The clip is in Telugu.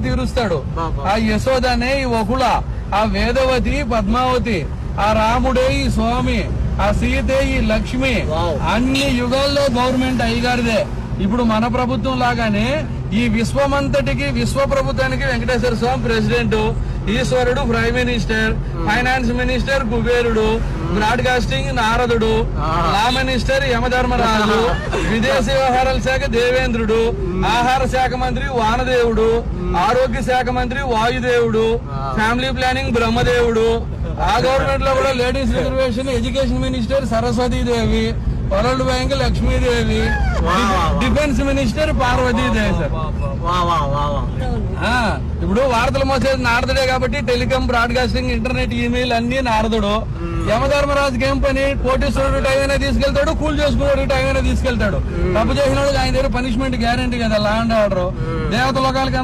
తీరుస్తాడు. ఆ యశోదనే ఈ వకుల, ఆ వేదవతి పద్మావతి, ఆ రాముడే ఈ స్వామి, ఆ సీతే ఈ లక్ష్మి. అన్ని యుగాల్లో గవర్నమెంట్ అయ్యగారిదే. ఇప్పుడు మన ప్రభుత్వం లాగానే ఈ విశ్వమంతటికి, విశ్వ ప్రభుత్వానికి వెంకటేశ్వర స్వామి ప్రెసిడెంట్, ఈశ్వరుడు ప్రైమ్ మినిస్టర్, ఫైనాన్స్ మినిస్టర్ కుబేరుడు, బ్రాడ్కాస్టింగ్ నారదుడు, లా మినిస్టర్ యమధర్మరాజు, విదేశీ వ్యవహారాల శాఖ దేవేంద్రుడు, ఆహార శాఖ మంత్రి వానదేవుడు, ఆరోగ్య శాఖ మంత్రి వాయుదేవుడు, ఫ్యామిలీ ప్లానింగ్ బ్రహ్మదేవుడు. ఆ గవర్నమెంట్ లో కూడా ladies reservation education minister Saraswati Devi, world bank Lakshmi Devi, defence minister Parvati Devi. Sir ఇప్పుడు వార్తలు మోసేది నారదుడే కాబట్టి టెలికాం, బ్రాడ్కాస్టింగ్, ఇంటర్నెట్, ఈమెయిల్ అన్ని నారదుడు. యమధర్మరాజుకి ఏం పని? కోటేశ్వరుడు టైం అయినా తీసుకెళ్తాడు, కూల్ చేసుకున్నాడు టైం అయినా తీసుకెళ్తాడు. తప్పు చేసిన ఆయన దగ్గర పనిష్మెంట్ గ్యారంటీ కదా, లా అండ్ ఆర్డర్. దేవత లోకాలకి